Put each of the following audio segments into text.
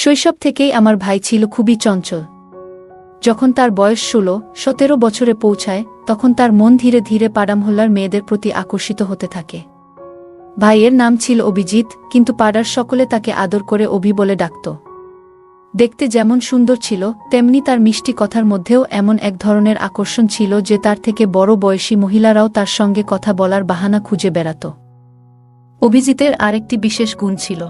শৈশব থেকেই আমার ভাই ছিল খুবই চঞ্চল। যখন তার বয়স 16-17 বছরে পৌঁছায় তখন তার মন ধীরে ধীরে পাড়ামহল্লার মেয়েদের প্রতি আকর্ষিত হতে থাকে। ভাইয়ের নাম ছিল অভিজিৎ, কিন্তু পাড়ার সকলে তাকে আদর করে অভি বলে ডাকত। দেখতে যেমন সুন্দর ছিল তেমনি তার মিষ্টি কথার মধ্যেও এমন এক ধরনের আকর্ষণ ছিল যে তার থেকে বড় বয়সী মহিলারাও তার সঙ্গে কথা বলার বাহানা খুঁজে বেড়াত। অভিজিতের আরেকটি বিশেষ গুণ ছিল,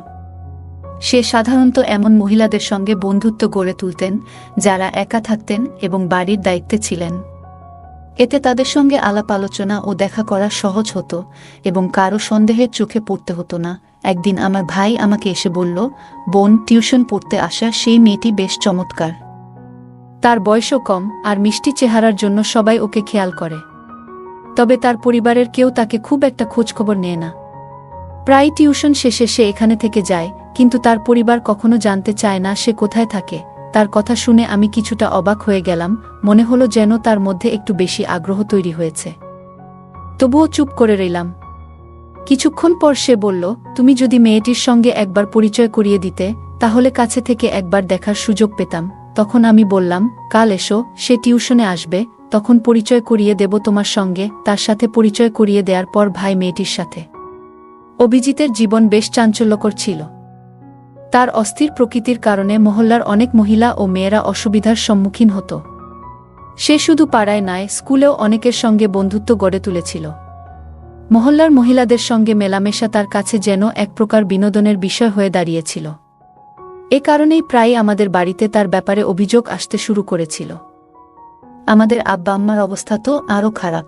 সে সাধারণত এমন মহিলাদের সঙ্গে বন্ধুত্ব গড়ে তুলতেন যারা একা থাকতেন এবং বাড়ির দায়িত্বে ছিলেন। এতে তাদের সঙ্গে আলাপ আলোচনা ও দেখা করা সহজ হতো এবং কারো সন্দেহের চোখে পড়তে হতো না। একদিন আমার ভাই আমাকে এসে বলল, বোন, টিউশন পড়তে আসা সেই মেয়েটি বেশ চমৎকার। তার বয়সও কম আর মিষ্টি চেহারার জন্য সবাই ওকে খেয়াল করে, তবে তার পরিবারের কেউ তাকে খুব একটা খোঁজখবর নেয় না। প্রায় টিউশন শেষে সে এখানে থেকে যায়, কিন্তু তার পরিবার কখনো জানতে চায় না সে কোথায় থাকে। তার কথা শুনে আমি কিছুটা অবাক হয়ে গেলাম, মনে হলো যেন তার মধ্যে একটু বেশি আগ্রহ তৈরি হয়েছে। তবুও চুপ করে রইলাম। কিছুক্ষণ পর সে বলল, তুমি যদি মেয়েটির সঙ্গে একবার পরিচয় করিয়ে দিতে তাহলে কাছে থেকে একবার দেখার সুযোগ পেতাম। তখন আমি বললাম, কাল এসো, সে টিউশনে আসবে, তখন পরিচয় করিয়ে দেব তোমার সঙ্গে। তার সাথে পরিচয় করিয়ে দেওয়ার পর ভাই মেয়েটির সাথে। অভিজিতের জীবন বেশ চাঞ্চল্যকর ছিল। তার অস্থির প্রকৃতির কারণে মহল্লার অনেক মহিলা ও মেয়েরা অসুবিধার সম্মুখীন হতো। সে শুধু পাড়ায় নয়, স্কুলেও অনেকের সঙ্গে বন্ধুত্ব গড়ে তুলেছিল। মহল্লার মহিলাদের সঙ্গে মেলামেশা তার কাছে যেন এক প্রকার বিনোদনের বিষয় হয়ে দাঁড়িয়েছিল। এ কারণেই প্রায় আমাদের বাড়িতে তার ব্যাপারে অভিযোগ আসতে শুরু করেছিল। আমাদের আব্বা আম্মার অবস্থা তো আরও খারাপ।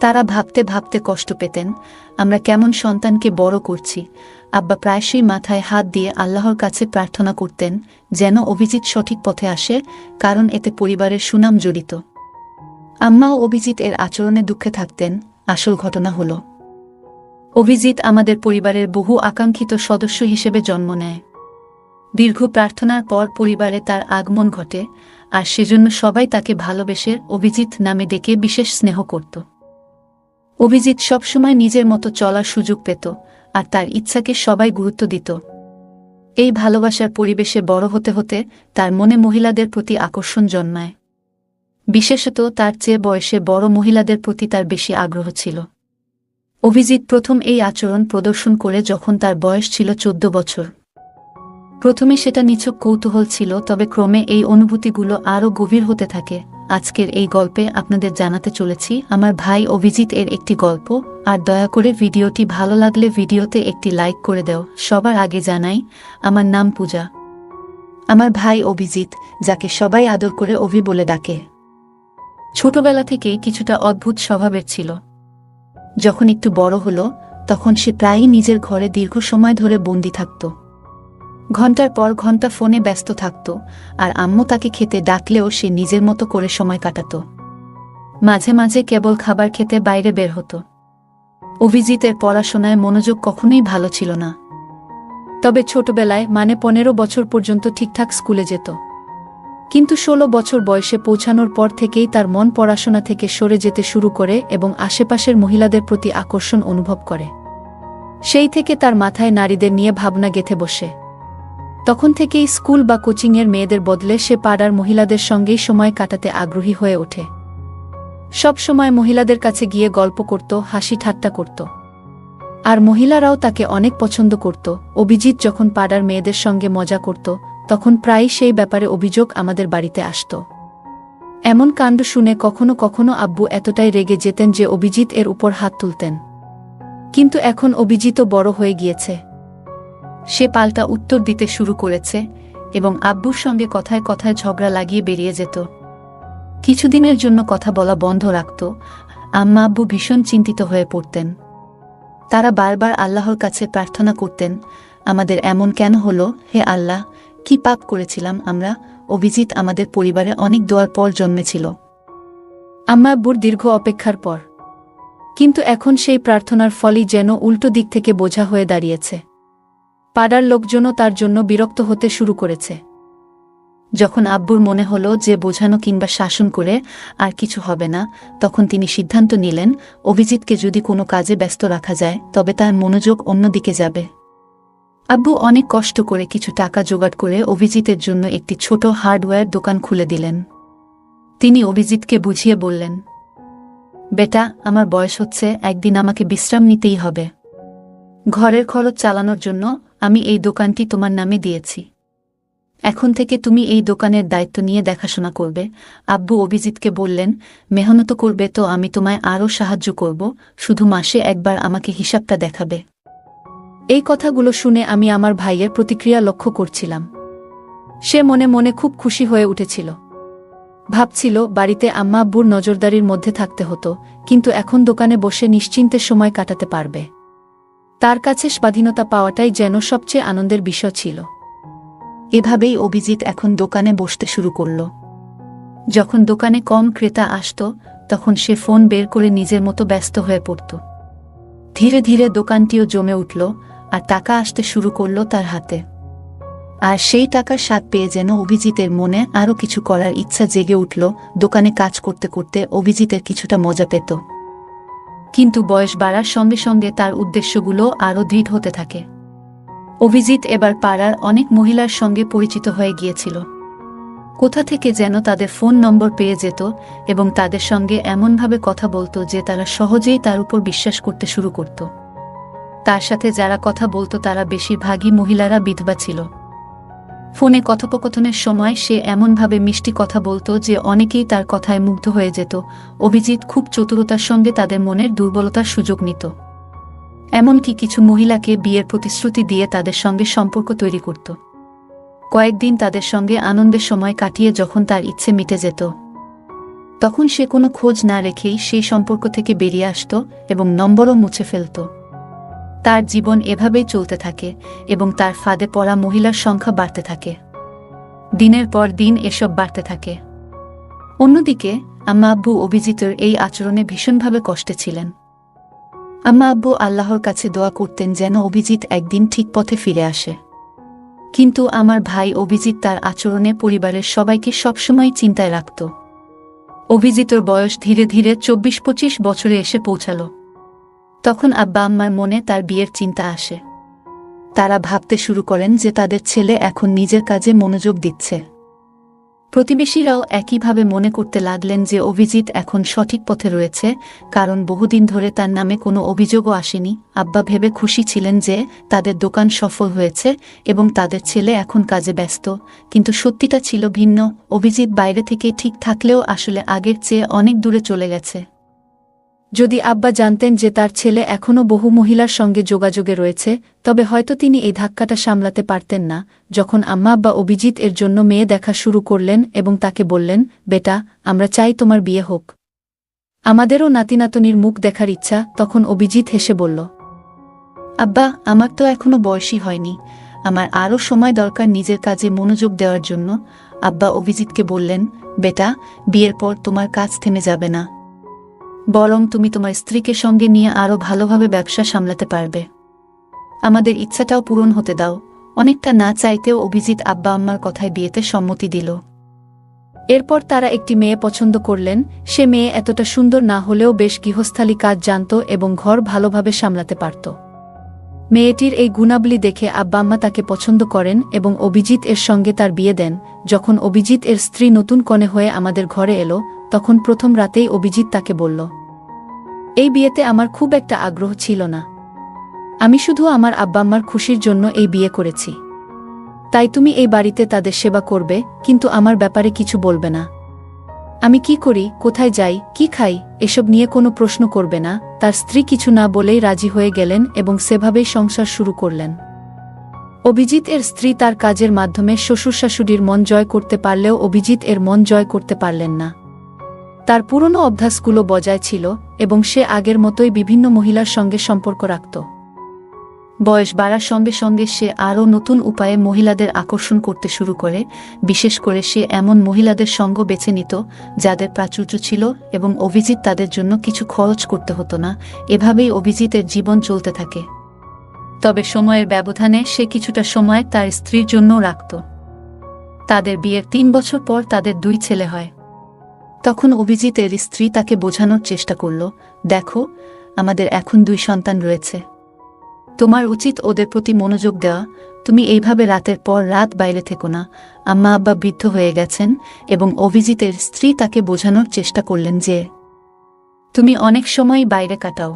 তারা ভাবতে ভাবতে কষ্ট পেতেন, আমরা কেমন সন্তানকে বড় করছি। আব্বা প্রায়শই মাথায় হাত দিয়ে আল্লাহর কাছে প্রার্থনা করতেন যেন অভিজিৎ সঠিক পথে আসে, কারণ এতে পরিবারের সুনাম জড়িত। আম্মাও অভিজিৎ এর আচরণে দুঃখে থাকতেন। আসল ঘটনা হল, অভিজিৎ আমাদের পরিবারের বহু আকাঙ্ক্ষিত সদস্য হিসেবে জন্ম নেয়। দীর্ঘ প্রার্থনার পর পরিবারে তার আগমন ঘটে, আর সেজন্য সবাই তাকে ভালোবেসে অভিজিৎ নামে ডেকে বিশেষ স্নেহ করত। অভিজিৎ সবসময় নিজের মতো চলার সুযোগ পেত, আর তার ইচ্ছাকে সবাই গুরুত্ব দিত। এই ভালোবাসার পরিবেশে বড় হতে হতে তার মনে মহিলাদের প্রতি আকর্ষণ জন্মায়। বিশেষত তার চেয়ে বয়সে বড় মহিলাদের প্রতি তার বেশি আগ্রহ ছিল। অভিজিৎ প্রথম এই আচরণ প্রদর্শন করে যখন তার বয়স ছিল 14 বছর। প্রথমে সেটা নিছক কৌতূহল ছিল, তবে ক্রমে এই অনুভূতিগুলো আরও গভীর হতে থাকে। আজকের এই গল্পে আপনাদের জানাতে চলেছি আমার ভাই অভিজিৎ এর একটি গল্প। আর দয়া করে ভিডিওটি ভালো লাগলে ভিডিওতে একটি লাইক করে দাও। সবার আগে জানাই, আমার নাম পূজা। আমার ভাই অভিজিৎ, যাকে সবাই আদর করে অভি বলে ডাকে, ছোটবেলা থেকেই কিছুটা অদ্ভুত স্বভাবের ছিল। যখন একটু বড় হলো তখন সে প্রায়ই নিজের ঘরে দীর্ঘ সময় ধরে বন্দি থাকত। ঘন্টার পর ঘন্টা ফোনে ব্যস্ত থাকত, আর আম্মু তাকে খেতে ডাকলেও সে নিজের মতো করে সময় কাটাত। মাঝে মাঝে কেবল খাবার খেতে বাইরে বের হতো। অভিজিতের পড়াশোনায় মনোযোগ কখনোই ভালো ছিল না, তবে ছোটবেলায় 15 বছর পর্যন্ত ঠিকঠাক স্কুলে যেত। কিন্তু 16 বছর বয়সে পৌঁছানোর পর থেকেই তার মন পড়াশোনা থেকে সরে যেতে শুরু করে এবং আশেপাশের মহিলাদের প্রতি আকর্ষণ অনুভব করে। সেই থেকে তার মাথায় নারীদের নিয়ে ভাবনা গেঁথে বসে। তখন থেকেই স্কুল বা কোচিংয়ের মেয়েদের বদলে সে পাড়ার মহিলাদের সঙ্গেই সময় কাটাতে আগ্রহী হয়ে ওঠে। সব সময় মহিলাদের কাছে গিয়ে গল্প করত, হাসি ঠাট্টা করত, আর মহিলারাও তাকে অনেক পছন্দ করত। অভিজিৎ যখন পাড়ার মেয়েদের সঙ্গে মজা করত তখন প্রায়ই সেই ব্যাপারে অভিযোগ আমাদের বাড়িতে আসত। এমন কাণ্ড শুনে কখনো কখনো আব্বু এতটাই রেগে যেতেন যে অভিজিৎ এর উপর হাত তুলতেন। কিন্তু এখন অভিজিৎও বড় হয়ে গিয়েছে, সে পাল্টা উত্তর দিতে শুরু করেছে এবং আব্বুর সঙ্গে কথায় কথায় ঝগড়া লাগিয়ে বেরিয়ে যেত। কিছুদিনের জন্য কথা বলা বন্ধ রাখত। আম্মা আব্বু ভীষণ চিন্তিত হয়ে পড়তেন। তারা বারবার আল্লাহর কাছে প্রার্থনা করতেন, আমাদের এমন কেন হলো? হে আল্লাহ, কি পাপ করেছিলাম আমরা? অভিজিৎ আমাদের পরিবারে অনেক দোয়ার পর জন্মেছিল, আম্মা আব্বুর দীর্ঘ অপেক্ষার পর। কিন্তু এখন সেই প্রার্থনার ফলই যেন উল্টো দিক থেকে বোঝা হয়ে দাঁড়িয়েছে। পাড়ার লোকজনও তার জন্য বিরক্ত হতে শুরু করেছে। যখন আব্বুর মনে হলো যে বোঝানো কিংবা শাসন করে আর কিছু হবে না, তখন তিনি সিদ্ধান্ত নিলেন অভিজিৎকে যদি কোনো কাজে ব্যস্ত রাখা যায় তবে তার মনোযোগ অন্যদিকে যাবে। আব্বু অনেক কষ্ট করে কিছু টাকা জোগাড় করে অভিজিতের জন্য একটি ছোট হার্ডওয়্যার দোকান খুলে দিলেন। তিনি অভিজিৎকে বুঝিয়ে বললেন, বেটা, আমার বয়স হচ্ছে, একদিন আমাকে বিশ্রাম নিতেই হবে। ঘরের খরচ চালানোর জন্য আমি এই দোকানটি তোমার নামে দিয়েছি। এখন থেকে তুমি এই দোকানের দায়িত্ব নিয়ে দেখাশোনা করবে। আব্বু অভিজিৎকে বললেন, মেহনত করবে তো আমি তোমায় আরও সাহায্য করব, শুধু মাসে একবার আমাকে হিসাবটা দেখাবে। এই কথাগুলো শুনে আমি আমার ভাইয়ের প্রতিক্রিয়া লক্ষ্য করছিলাম। সে মনে মনে খুব খুশি হয়ে উঠেছিল। ভাবছিল বাড়িতে আম্মা আব্বুর নজরদারির মধ্যে থাকতে হতো, কিন্তু এখন দোকানে বসে নিশ্চিন্তে সময় কাটাতে পারবে। তার কাছে স্বাধীনতা পাওয়াটাই যেন সবচেয়ে আনন্দের বিষয় ছিল। এভাবেই অভিজিৎ এখন দোকানে বসতে শুরু করল। যখন দোকানে কম ক্রেতা আসত, তখন সে ফোন বের করে নিজের মতো ব্যস্ত হয়ে পড়ত। ধীরে ধীরে দোকানটিও জমে উঠল, আর টাকা আসতে শুরু করল তার হাতে। আর সেই টাকার স্বাদ পেয়ে যেন অভিজিতের মনে আরও কিছু করার ইচ্ছা জেগে উঠল। দোকানে কাজ করতে করতে অভিজিতের কিছুটা মজা পেত, কিন্তু বয়স বাড়ার সঙ্গে সঙ্গে তার উদ্দেশ্যগুলো আরও দৃঢ় হতে থাকে। অভিজিৎ এবার পাড়ার অনেক মহিলার সঙ্গে পরিচিত হয়ে গিয়েছিল। কোথা থেকে যেন তাদের ফোন নম্বর পেয়ে যেত এবং তাদের সঙ্গে এমনভাবে কথা বলতো যে তারা সহজেই তার উপর বিশ্বাস করতে শুরু করত। তার সাথে যারা কথা বলতো তারা বেশিরভাগই মহিলারা বিধবা ছিল। ফোনে কথোপকথনের সময় সে এমনভাবে মিষ্টি কথা বলতো যে অনেকেই তার কথায় মুগ্ধ হয়ে যেত। অভিজিৎ খুব চতুরতার সঙ্গে তাদের মনের দুর্বলতার সুযোগ নিত। এমনকি কিছু মহিলাকে বিয়ের প্রতিশ্রুতি দিয়ে তাদের সঙ্গে সম্পর্ক তৈরি করত। কয়েকদিন তাদের সঙ্গে আনন্দের সময় কাটিয়ে যখন তার ইচ্ছে মিটে যেত, তখন সে কোনো খোঁজ না রেখেই সেই সম্পর্ক থেকে বেরিয়ে আসত এবং নম্বরও মুছে ফেলত। তার জীবন এভাবেই চলতে থাকে এবং তার ফাঁদে পড়া মহিলার সংখ্যা বাড়তে থাকে। দিনের পর দিন এসব বাড়তে থাকে। অন্যদিকে আম্মা আব্বু অভিজিতের এই আচরণে ভীষণভাবে কষ্টে ছিলেন। আম্মা আব্বু আল্লাহর কাছে দোয়া করতেন যেন অভিজিৎ একদিন ঠিক পথে ফিরে আসে। কিন্তু আমার ভাই অভিজিৎ তার আচরণে পরিবারের সবাইকে সবসময় চিন্তায় রাখত। অভিজিতের বয়স ধীরে ধীরে 24-25 বছরে এসে পৌঁছাল। তখন আব্বা আম্মার মনে তার বিয়ের চিন্তা আসে। তারা ভাবতে শুরু করেন যে তাদের ছেলে এখন নিজের কাজে মনোযোগ দিচ্ছে। প্রতিবেশীরাও একইভাবে মনে করতে লাগলেন যে অভিজিৎ এখন সঠিক পথে রয়েছে, কারণ বহুদিন ধরে তার নামে কোনো অভিযোগও আসেনি। আব্বা ভেবে খুশি ছিলেন যে তাদের দোকান সফল হয়েছে এবং তাদের ছেলে এখন কাজে ব্যস্ত, কিন্তু সত্যিটা ছিল ভিন্ন। অভিজিৎ বাইরে থেকে ঠিক থাকলেও আসলে আগের চেয়ে অনেক দূরে চলে গেছে। যদি আব্বা জানতেন যে তার ছেলে এখনও বহু মহিলার সঙ্গে যোগাযোগে রয়েছে, তবে হয়তো তিনি এই ধাক্কাটা সামলাতে পারতেন না। যখন আম্মা আব্বা অভিজিৎ এর জন্য মেয়ে দেখা শুরু করলেন এবং তাকে বললেন, বেটা, আমরা চাই তোমার বিয়ে হোক, আমাদেরও নাতিনাতনির মুখ দেখার ইচ্ছা, তখন অভিজিৎ হেসে বলল, আব্বা, আমার তো এখনো বয়সই হয়নি, আমার আরও সময় দরকার নিজের কাজে মনোযোগ দেওয়ার জন্য। আব্বা অভিজিৎকে বললেন, বেটা, বিয়ের পর তোমার কাজ থেমে যাবে না, বরং তুমি তোমার স্ত্রীকে সঙ্গে নিয়ে আরও ভালোভাবে ব্যবসা সামলাতে পারবে। আমাদের ইচ্ছাটাও পূরণ হতে দাও। অনেকটা না চাইতেও অভিজিৎ আব্বা আম্মার কথায় বিয়েতে সম্মতি দিল। এরপর তারা একটি মেয়ে পছন্দ করলেন। সে মেয়ে এতটা সুন্দর না হলেও বেশ গৃহস্থালী কাজ জানত এবং ঘর ভালোভাবে সামলাতে পারত। মেয়েটির এই গুণাবলী দেখে আব্বা আম্মা তাকে পছন্দ করেন এবং অভিজিৎ এর সঙ্গে তার বিয়ে দেন। যখন অভিজিৎ এর স্ত্রী নতুন কনে হয়ে আমাদের ঘরে এলো, তখন প্রথম রাতেই অভিজিৎ তাকে বলল, এই বিয়েতে আমার খুব একটা আগ্রহ ছিল না, আমি শুধু আমার আব্বা আম্মার খুশির জন্য এই বিয়ে করেছি। তাই তুমি এই বাড়িতে তাদের সেবা করবে, কিন্তু আমার ব্যাপারে কিছু বলবে না। আমি কি করি, কোথায় যাই, কি খাই, এসব নিয়ে কোনো প্রশ্ন করবে না। তার স্ত্রী কিছু না বলেই রাজি হয়ে গেলেন এবং সেভাবেই সংসার শুরু করলেন। অভিজিৎ এর স্ত্রী তার কাজের মাধ্যমে শ্বশুর শাশুড়ির মন জয় করতে পারলেও অভিজিৎ এর মন জয় করতে পারলেন না। তার পুরনো অভ্যাসগুলো বজায় ছিল এবং সে আগের মতোই বিভিন্ন মহিলার সঙ্গে সম্পর্ক রাখত। বয়স বাড়ার সঙ্গে সঙ্গে সে আরও নতুন উপায়ে মহিলাদের আকর্ষণ করতে শুরু করে। বিশেষ করে সে এমন মহিলাদের সঙ্গ বেছে নিত যাদের প্রাচুর্য ছিল এবং অভিজিৎ তাদের জন্য কিছু খরচ করতে হতো না। এভাবেই অভিজিতের জীবন চলতে থাকে। তবে সময়ের ব্যবধানে সে কিছুটা সময় তার স্ত্রীর জন্য রাখত। তাদের বিয়ের 3 বছর পর তাদের 2 ছেলে হয়। তখন অভিজিতের স্ত্রী তাকে বোঝানোর চেষ্টা করল, দেখো, আমাদের এখন 2 সন্তান রয়েছে। তোমার উচিত ওদের প্রতি মনোযোগ দেওয়া। তুমি এইভাবে রাতের পর রাত বাইরে থেকো না। আম্মা আব্বা বৃদ্ধ হয়ে গেছেন এবং অভিজিতের স্ত্রী তাকে বোঝানোর চেষ্টা করলেন যে তুমি অনেক সময় বাইরে কাটাও,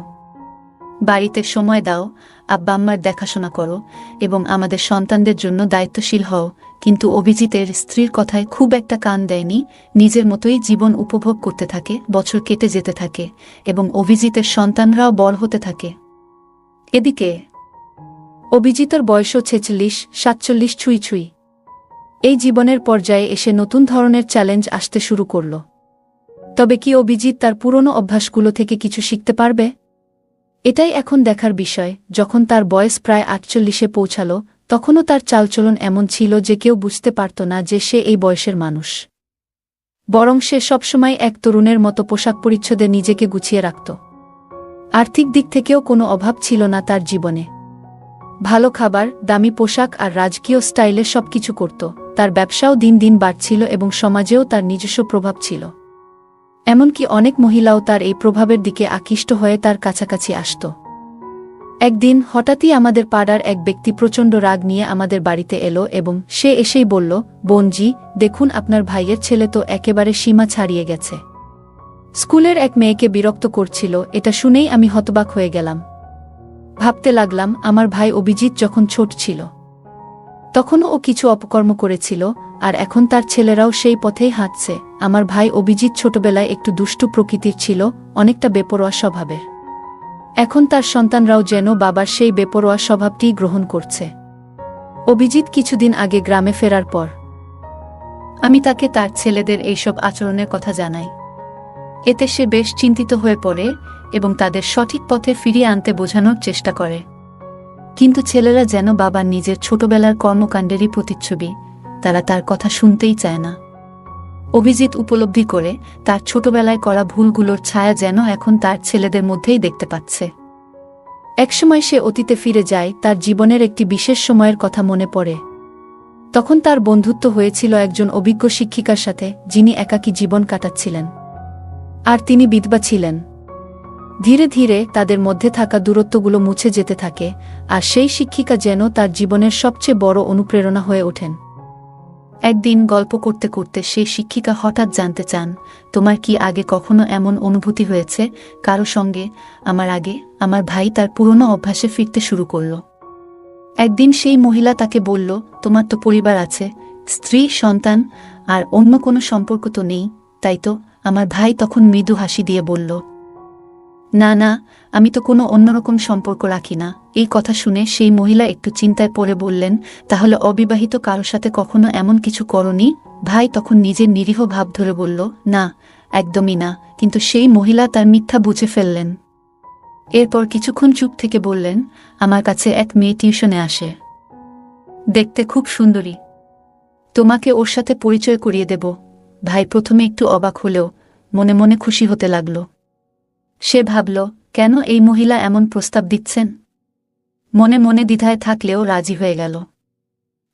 বাড়িতে সময় দাও, আব্বা আম্মার দেখাশোনা করো এবং আমাদের সন্তানদের জন্য দায়িত্বশীল হও। কিন্তু অভিজিতের স্ত্রীর কথায় খুব একটা কান দেয়নি, নিজের মতোই জীবন উপভোগ করতে থাকে। বছর কেটে যেতে থাকে এবং অভিজিতের সন্তানরাও বড় হতে থাকে। এদিকে অভিজিতের বয়সও 46-47 ছুঁই ছুঁই। এই জীবনের পর্যায়ে এসে নতুন ধরনের চ্যালেঞ্জ আসতে শুরু করল। তবে কি অভিজিৎ তার পুরনো অভ্যাসগুলো থেকে কিছু শিখতে পারবে? এটাই এখন দেখার বিষয়। যখন তার বয়স প্রায় 48-এ পৌঁছাল, তখনও তার চালচলন এমন ছিল যে কেউ বুঝতে পারত না যে সে এই বয়সের মানুষ। বরং সে সবসময় এক তরুণের মতো পোশাক পরিচ্ছদে নিজেকে গুছিয়ে রাখত। আর্থিক দিক থেকেও কোনো অভাব ছিল না তার জীবনে। ভালো খাবার, দামি পোশাক আর রাজকীয় স্টাইলে সবকিছু করত। তার ব্যবসাও দিন দিন বাড়ছিল এবং সমাজেও তার নিজস্ব প্রভাব ছিল। এমনকি অনেক মহিলাও তার এই প্রভাবের দিকে আকৃষ্ট হয়ে তার কাছাকাছি আসত। একদিন হঠাৎই আমাদের পাড়ার এক ব্যক্তি প্রচণ্ড রাগ নিয়ে আমাদের বাড়িতে এলো এবং সে এসেই বলল, বোনজি, দেখুন আপনার ভাইয়ের ছেলে তো একেবারে সীমা ছাড়িয়ে গেছে। স্কুলের এক মেয়েকে বিরক্ত করছিল। এটা শুনেই আমি হতবাক হয়ে গেলাম। ভাবতে লাগলাম, আমার ভাই অভিজিৎ যখন ছোট ছিল তখনও ও কিছু অপকর্ম করেছিল, আর এখন তার ছেলেরাও সেই পথেই হাঁটছে। আমার ভাই অভিজিৎ ছোটবেলায় একটু দুষ্টু প্রকৃতির ছিল, অনেকটা বেপরোয়া স্বভাবের। এখন তার সন্তানরাও যেন বাবার সেই বেপরোয়া স্বভাবটিই গ্রহণ করছে। অভিজিৎ কিছুদিন আগে গ্রামে ফেরার পর আমি তাকে তার ছেলেদের এইসব আচরণের কথা জানাই। এতে সে বেশ চিন্তিত হয়ে পড়ে এবং তাদের সঠিক পথে ফিরিয়ে আনতে বোঝানোর চেষ্টা করে। কিন্তু ছেলেরা যেন বাবার নিজের ছোটবেলার কর্মকাণ্ডেরই প্রতিচ্ছবি, তারা তার কথা শুনতেই চায় না। অভিজিৎ উপলব্ধি করে তার ছোটবেলায় করা ভুলগুলোর ছায়া যেন এখন তার ছেলেদের মধ্যেই দেখতে পাচ্ছে। একসময় সে অতীতে ফিরে যায়। তার জীবনের একটি বিশেষ সময়ের কথা মনে পড়ে। তখন তার বন্ধুত্ব হয়েছিল একজন অভিজ্ঞ শিক্ষিকার সাথে, যিনি একাকী জীবন কাটাচ্ছিলেন আর তিনি বিধবা ছিলেন। ধীরে ধীরে তাদের মধ্যে থাকা দূরত্বগুলো মুছে যেতে থাকে, আর সেই শিক্ষিকা যেন তার জীবনের সবচেয়ে বড় অনুপ্রেরণা হয়ে ওঠেন। একদিন গল্প করতে করতে সেই শিক্ষিকা হঠাৎ জানতে চান, তোমার কি আগে কখনো এমন অনুভূতি হয়েছে কারো সঙ্গে? আমার আগে আমার ভাই তার পুরনো অভ্যাসে ফিরতে শুরু করল। একদিন সেই মহিলা তাকে বলল, তোমার তো পরিবার আছে, স্ত্রী, সন্তান, আর অন্য কোনো সম্পর্ক তো নেই, তাই তো? আমার ভাই তখন মৃদু হাসি দিয়ে বলল, না না, আমি তো কোনো অন্যরকম সম্পর্ক রাখি না। এই কথা শুনে সেই মহিলা একটু চিন্তায় পড়ে বললেন, তাহলে অবিবাহিত কারো সাথে কখনো এমন কিছু করনি? ভাই তখন নিজের নিরীহ ভাব ধরে বলল, না, একদমই না। কিন্তু সেই মহিলা তার মিথ্যা বুঝে ফেললেন। এরপর কিছুক্ষণ চুপ থেকে বললেন, আমার কাছে এক মেয়ে টিউশনে আসে, দেখতে খুব সুন্দরী, তোমাকে ওর সাথে পরিচয় করিয়ে দেব। ভাই প্রথমে একটু অবাক হলেও মনে মনে খুশি হতে লাগল। সে ভাবল, কেন এই মহিলা এমন প্রস্তাব দিচ্ছেন? মনে মনে দ্বিধায় থাকলেও রাজি হয়ে গেল।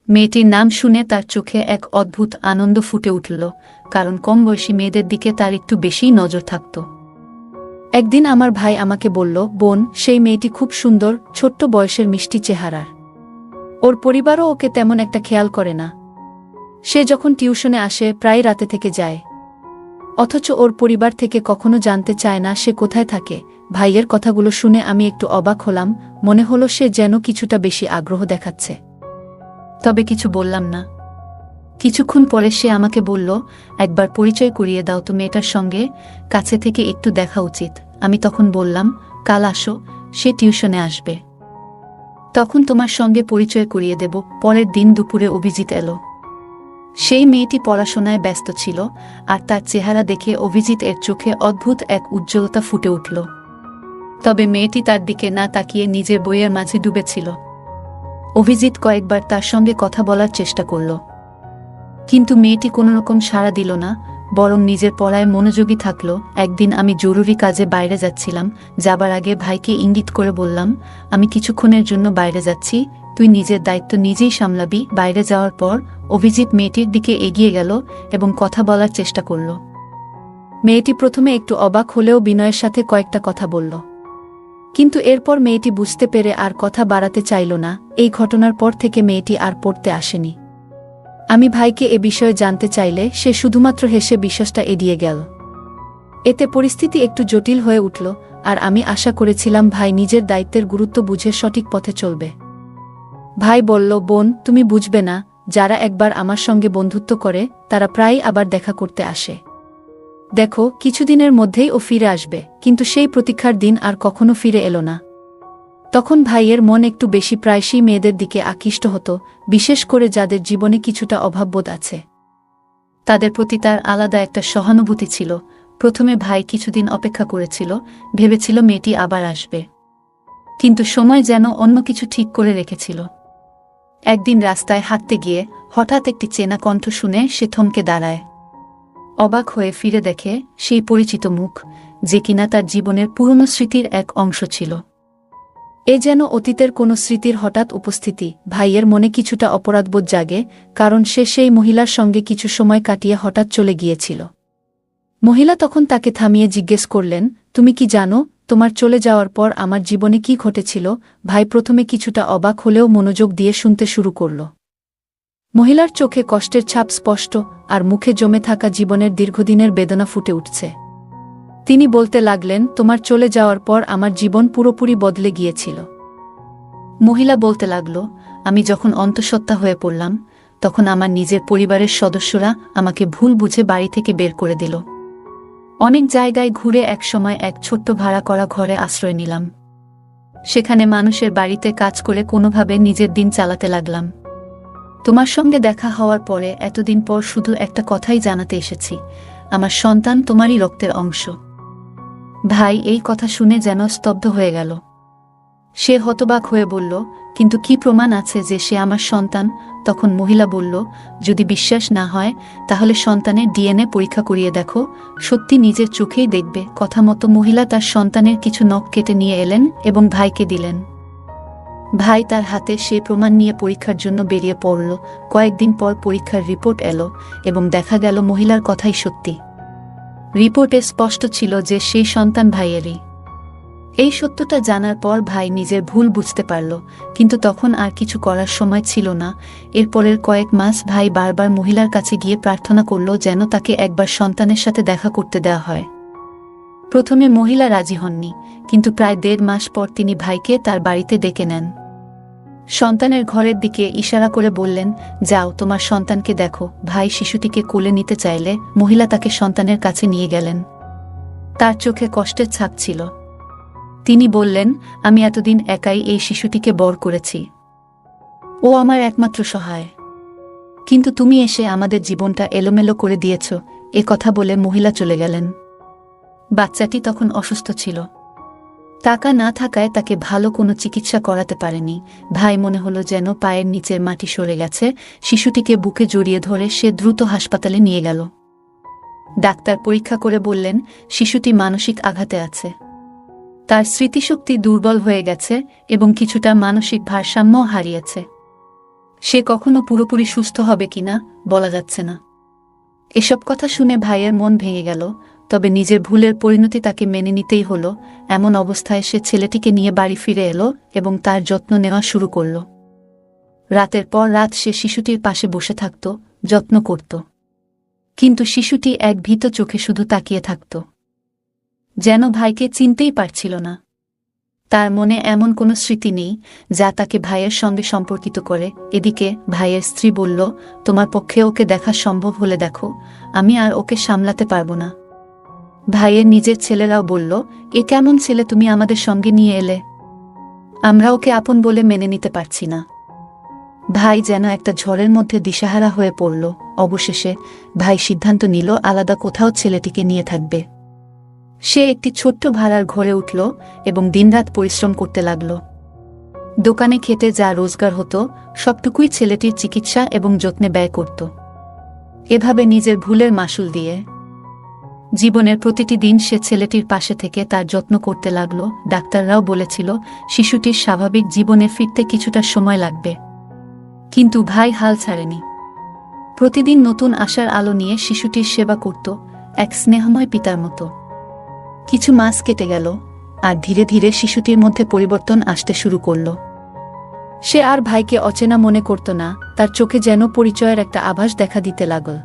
মেয়েটির নাম শুনে তার চোখে এক অদ্ভুত আনন্দ ফুটে উঠল, কারণ কম বয়সী মেয়েদের দিকে তার একটু বেশিই নজর থাকত। একদিন আমার ভাই আমাকে বলল, বোন, সেই মেয়েটি খুব সুন্দর, ছোট্ট বয়সের মিষ্টি চেহারার। ওর পরিবারও ওকে তেমন একটা খেয়াল করে না। সে যখন টিউশনে আসে প্রায় রাতে থেকে যায়, অথচ ওর পরিবার থেকে কখনো জানতে চায় না সে কোথায় থাকে। ভাইয়ের কথাগুলো শুনে আমি একটু অবাক হলাম। মনে হলো সে যেন কিছুটা বেশি আগ্রহ দেখাচ্ছে। তবে কিছু বললাম না। কিছুক্ষণ পরে সে আমাকে বলল, একবার পরিচয় করিয়ে দাও তো মেয়েটার সঙ্গে, কাছে থেকে একটু দেখা উচিত। আমি তখন বললাম, কাল আসো, সে টিউশনে আসবে, তখন তোমার সঙ্গে পরিচয় করিয়ে দেব। পরের দিন দুপুরে অভিজিৎ এলো। সেই মেয়েটি পড়াশোনায় ব্যস্ত ছিল, আর তার চেহারা দেখে অভিজিৎ এর চোখে অদ্ভুত এক উজ্জ্বলতা ফুটে উঠল। তবে মেয়েটি তার দিকে না তাকিয়ে নিজের বইয়ের মাঝে ডুবেছিল। অভিজিৎ কয়েকবার তার সঙ্গে কথা বলার চেষ্টা করল, কিন্তু মেয়েটি কোনোরকম সাড়া দিল না, বরং নিজের পড়ায় মনোযোগী থাকল। একদিন আমি জরুরি কাজে বাইরে যাচ্ছিলাম। যাবার আগে ভাইকে ইঙ্গিত করে বললাম, আমি কিছুক্ষণের জন্য বাইরে যাচ্ছি, তুই নিজের দায়িত্ব নিজেই সামলাবি। বাইরে যাওয়ার পর অভিজিৎ মেয়েটির দিকে এগিয়ে গেল এবং কথা বলার চেষ্টা করল। মেয়েটি প্রথমে একটু অবাক হলেও বিনয়ের সাথে কয়েকটা কথা বলল। কিন্তু এরপর মেয়েটি বুঝতে পেরে আর কথা বাড়াতে চাইল না। এই ঘটনার পর থেকে মেয়েটি আর পড়তে আসেনি। আমি ভাইকে এ বিষয়ে জানতে চাইলে সে শুধুমাত্র হেসে বিশ্বাসটা এড়িয়ে গেল। এতে পরিস্থিতি একটু জটিল হয়ে উঠল, আর আমি আশা করেছিলাম ভাই নিজের দায়িত্বের গুরুত্ব বুঝে সঠিক পথে চলবে। ভাই বলল, বোন, তুমি বুঝবে না, যারা একবার আমার সঙ্গে বন্ধুত্ব করে তারা প্রায়ই আবার দেখা করতে আসে। দেখো, কিছুদিনের মধ্যেই ও ফিরে আসবে। কিন্তু সেই প্রতীক্ষার দিন আর কখনো ফিরে এলো না। তখন ভাইয়ের মন একটু বেশি প্রায়শই মেয়েদের দিকে আকৃষ্ট হতো, বিশেষ করে যাদের জীবনে কিছুটা অভাববোধ আছে। তাদের প্রতি তার আলাদা একটা সহানুভূতি ছিল। প্রথমে ভাই কিছুদিন অপেক্ষা করেছিল, ভেবেছিল মেয়েটি আবার আসবে। কিন্তু সময় যেন অন্য কিছু ঠিক করে রেখেছিল। একদিন রাস্তায় হাঁটতে গিয়ে হঠাৎ একটি চেনা কণ্ঠ শুনে সে থমকে দাঁড়ায়। অবাক হয়ে ফিরে দেখে সেই পরিচিত মুখ, যে কিনা তার জীবনের পুরনো স্মৃতির এক অংশ ছিল। এ যেন অতীতের কোনো স্মৃতির হঠাৎ উপস্থিতি। ভাইয়ের মনে কিছুটা অপরাধবোধ জাগে, কারণ সে সেই মহিলার সঙ্গে কিছু সময় কাটিয়ে হঠাৎ চলে গিয়েছিল। মহিলা তখন তাকে থামিয়ে জিজ্ঞেস করলেন, তুমি কি জানো তোমার চলে যাওয়ার পর আমার জীবনে কি ঘটেছিল? ভাই প্রথমে কিছুটা অবাক হলেও মনোযোগ দিয়ে শুনতে শুরু করল। মহিলার চোখে কষ্টের ছাপ স্পষ্ট, আর মুখে জমে থাকা জীবনের দীর্ঘদিনের বেদনা ফুটে উঠছে। তিনি বলতে লাগলেন, তোমার চলে যাওয়ার পর আমার জীবন পুরোপুরি বদলে গিয়েছিল। মহিলা বলতে লাগল, আমি যখন অন্তঃসত্ত্বা হয়ে পড়লাম, তখন আমার নিজের পরিবারের সদস্যরা আমাকে ভুল বুঝে বাড়ি থেকে বের করে দিল। অনেক জায়গায় ঘুরে একসময় এক ছোট্ট ভাড়া করা ঘরে আশ্রয় নিলাম। সেখানে মানুষের বাড়িতে কাজ করে কোনোভাবে নিজের দিন চালাতে লাগলাম। তোমার সঙ্গে দেখা হওয়ার পরে এতদিন পর শুধু একটা কথাই জানাতে এসেছি, আমার সন্তান তোমারই রক্তের অংশ। ভাই এই কথা শুনে যেন স্তব্ধ হয়ে গেল। সে হতবাক হয়ে বলল, কিন্তু কি প্রমাণ আছে যে সে আমার সন্তান? তখন মহিলা বলল, যদি বিশ্বাস না হয় তাহলে সন্তানের ডিএনএ পরীক্ষা করিয়ে দেখো, সত্যি নিজের চোখেই দেখবে। কথা মতো মহিলা তার সন্তানের কিছু নখ কেটে নিয়ে এলেন এবং ভাইকে দিলেন। ভাই তার হাতে সেই প্রমাণ নিয়ে পরীক্ষার জন্য বেরিয়ে পড়ল। কয়েকদিন পর পরীক্ষার রিপোর্ট এলো এবং দেখা গেল মহিলার কথাই সত্যি। রিপোর্টে স্পষ্ট ছিল যে সেই সন্তান ভাইয়েরই। এই সত্যটা জানার পর ভাই নিজের ভুল বুঝতে পারল, কিন্তু তখন আর কিছু করার সময় ছিল না। এরপরের কয়েক মাস ভাই বারবার মহিলার কাছে গিয়ে প্রার্থনা করল যেন তাকে একবার সন্তানের সাথে দেখা করতে দেওয়া হয়। প্রথমে মহিলা রাজি হননি, কিন্তু প্রায় 1.5 মাস পর তিনি ভাইকে তার বাড়িতে ডেকে নেন। সন্তানের ঘরের দিকে ইশারা করে বললেন, যাও তোমার সন্তানকে দেখো। ভাই শিশুটিকে কোলে নিতে চাইলে মহিলা তাকে সন্তানের কাছে নিয়ে গেলেন। তার চোখে কষ্টের ছাপ ছিল। তিনি বললেন, আমি এতদিন একাই এই শিশুটিকে বড় করেছি। ও আমার একমাত্র সহায়। কিন্তু তুমি এসে আমাদের জীবনটা এলোমেলো করে দিয়েছ। এ কথা বলে মহিলা চলে গেলেন। বাচ্চাটি তখন অসুস্থ ছিল। টাকা না থাকায় তাকে ভালো কোনো চিকিৎসা করাতে পারেনি। ভাই মনে হলো যেন পায়ের নিচের মাটি সরে গেছে। শিশুটিকে বুকে জড়িয়ে ধরে সে দ্রুত হাসপাতালে নিয়ে গেল। ডাক্তার পরীক্ষা করে বললেন, শিশুটি মানসিক আঘাতে আছে। তার স্মৃতিশক্তি দুর্বল হয়ে গেছে এবং কিছুটা মানসিক ভারসাম্য হারিয়েছে। সে কখনো পুরোপুরি সুস্থ হবে কিনা বলা যাচ্ছে না। এসব কথা শুনে ভাইয়ের মন ভেঙে গেল, তবে নিজের ভুলের পরিণতি তাকে মেনে নিতেই হলো। এমন অবস্থায় সে ছেলেটিকে নিয়ে বাড়ি ফিরে এলো এবং তার যত্ন নেওয়া শুরু করল। রাতের পর রাত সে শিশুটির পাশে বসে থাকত, যত্ন করত। কিন্তু শিশুটি এক ভীত চোখে শুধু তাকিয়ে থাকত, যেন ভাইকে চিনতেই পারছিল না। তার মনে এমন কোনো স্মৃতি নেই যা তাকে ভাইয়ের সঙ্গে সম্পর্কিত করে। এদিকে ভাইয়ের স্ত্রী বলল, তোমার পক্ষে ওকে দেখা সম্ভব হলে দেখো, আমি আর ওকে সামলাতে পারবো না। ভাইয়ের নিজের ছেলেরাও বলল, এ কেমন ছেলে তুমি আমাদের সঙ্গে নিয়ে এলে? আমরা ওকে আপন বলে মেনে নিতে পারছি না। ভাই যেন একটা ঝড়ের মধ্যে দিশাহারা হয়ে পড়ল। অবশেষে ভাই সিদ্ধান্ত নিল আলাদা কোথাও ছেলেটিকে নিয়ে থাকবে। সে একটি ছোট্ট ভাড়ার ঘরে উঠল এবং দিনরাত পরিশ্রম করতে লাগল। দোকানে খেতে যা রোজগার হতো সবটুকুই ছেলেটির চিকিৎসা এবং যত্নে ব্যয় করত। এভাবে নিজের ভুলের মাসুল দিয়ে জীবনের প্রতিটি দিন সে ছেলেটির পাশে থেকে তার যত্ন করতে লাগল। ডাক্তাররাও বলেছিল শিশুটির স্বাভাবিক জীবনে ফিরতে কিছুটা সময় লাগবে, কিন্তু ভাই হাল ছাড়েনি। প্রতিদিন নতুন আশার আলো নিয়ে শিশুটির সেবা করত, এক স্নেহময় পিতার মতো। কিছু মাস কেটে গেল। আর ধীরে ধীরে শিশুটির মধ্যে পরিবর্তন আসতে শুরু করল। সে আর ভাইকে অচেনা মনে করত না, তার চোখে যেন পরিচয়ের একটা আভাস দেখা দিতে লাগল।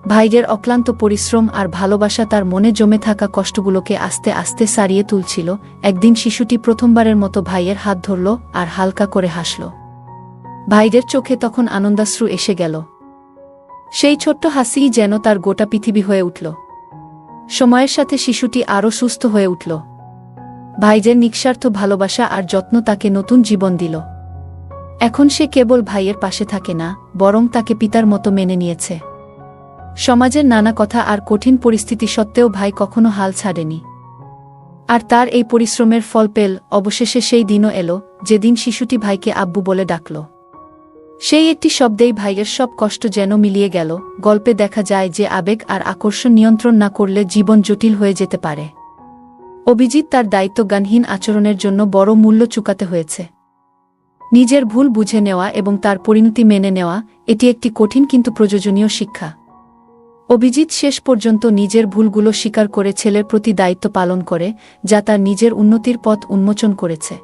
ভাইয়ের অক্লান্ত পরিশ্রম আর ভালোবাসা তার মনে জমে থাকা কষ্টগুলোকে আস্তে আস্তে সারিয়ে তুলছিল। একদিন শিশুটি প্রথমবারের মতো ভাইয়ের হাত ধরল আর হালকা করে হাসল। ভাইয়ের চোখে তখন আনন্দাশ্রু এসে গেল। সেই ছোট্ট হাসিই যেন তার গোটা পৃথিবী হয়ে উঠল। সময়ের সাথে শিশুটি আরও সুস্থ হয়ে উঠল। ভাইয়ের নিঃস্বার্থ ভালোবাসা আর যত্ন তাকে নতুন জীবন দিল। এখন সে কেবল ভাইয়ের পাশে থাকে না, বরং তাকে পিতার মতো মেনে নিয়েছে। সমাজের নানা কথা আর কঠিন পরিস্থিতি সত্ত্বেও ভাই কখনো হাল ছাড়েনি। আর তার এই পরিশ্রমের ফল পেল অবশেষে সেই দিনও এলো, যেদিন শিশুটি ভাইকে আব্বু বলে ডাকল। সেই একটি শব্দেই ভাইয়ের সব কষ্ট যেন মিলিয়ে গেল। গল্পে দেখা যায় যে আবেগ আর আকর্ষণ নিয়ন্ত্রণ না করলে জীবন জটিল হয়ে যেতে পারে। অভিজিৎ তার দায়িত্বজ্ঞানহীন আচরণের জন্য বড় মূল্য চুকাতে হয়েছে। নিজের ভুল বুঝে নেওয়া এবং তার পরিণতি মেনে নেওয়া, এটি একটি কঠিন কিন্তু প্রয়োজনীয় শিক্ষা। অভিজিৎ শেষ পর্যন্ত নিজের ভুলগুলো স্বীকার করে ছেলের প্রতি দায়িত্ব পালন করে, যা তার নিজের উন্নতির পথ উন্মোচন করেছে।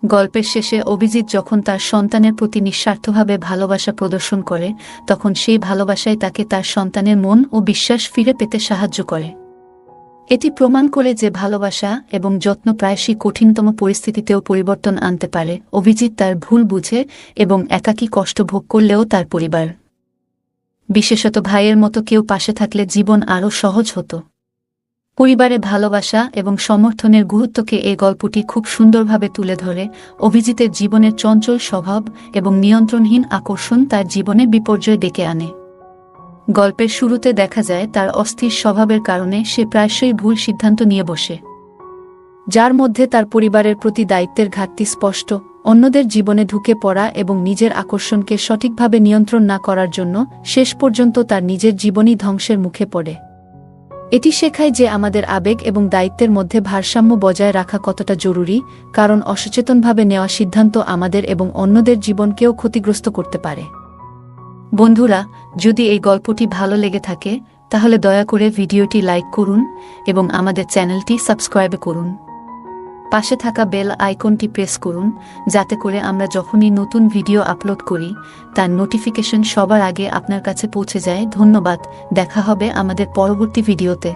গল্পের শেষে অভিজিৎ যখন তার সন্তানের প্রতি নিঃস্বার্থভাবে ভালোবাসা প্রদর্শন করে, তখন সেই ভালোবাসাই তাকে তার সন্তানের মন ও বিশ্বাস ফিরে পেতে সাহায্য করে। এটি প্রমাণ করে যে ভালোবাসা এবং যত্ন প্রায়শই কঠিনতম পরিস্থিতিতেও পরিবর্তন আনতে পারে। অভিজিৎ তার ভুল বুঝে এবং একাকী কষ্ট ভোগ করলেও তার পরিবার, বিশেষত ভাইয়ের মতো কেউ পাশে থাকলে জীবন আরও সহজ হতো। পরিবারে ভালোবাসা এবং সমর্থনের গুরুত্বকে এই গল্পটি খুব সুন্দরভাবে তুলে ধরে। অভিজিতের জীবনের চঞ্চল স্বভাব এবং নিয়ন্ত্রণহীন আকর্ষণ তার জীবনে বিপর্যয় ডেকে আনে। গল্পের শুরুতে দেখা যায় তার অস্থির স্বভাবের কারণে সে প্রায়শই ভুল সিদ্ধান্ত নিয়ে বসে, যার মধ্যে তার পরিবারের প্রতি দায়িত্বের ঘাটতি স্পষ্ট। অন্যদের জীবনে ঢুকে পড়া এবং নিজের আকর্ষণকে সঠিকভাবে নিয়ন্ত্রণ না করার জন্য শেষ পর্যন্ত তার নিজের জীবনই ধ্বংসের মুখে পড়ে। এটি শেখায় যে আমাদের আবেগ এবং দায়িত্বের মধ্যে ভারসাম্য বজায় রাখা কতটা জরুরি, কারণ অসচেতনভাবে নেওয়া সিদ্ধান্ত আমাদের এবং অন্যদের জীবনকেও ক্ষতিগ্রস্ত করতে পারে। বন্ধুরা, যদি এই গল্পটি ভালো লেগে থাকে তাহলে দয়া করে ভিডিওটি লাইক করুন এবং আমাদের চ্যানেলটি সাবস্ক্রাইব করুন। পাশে থাকা বেল আইকনটি প্রেস করুন, যাতে করে আমরা যখনই নতুন ভিডিও আপলোড করি তার নোটিফিকেশন সবার আগে আপনার কাছে পৌঁছে যায়। ধন্যবাদ। দেখা হবে আমাদের পরবর্তী ভিডিওতে।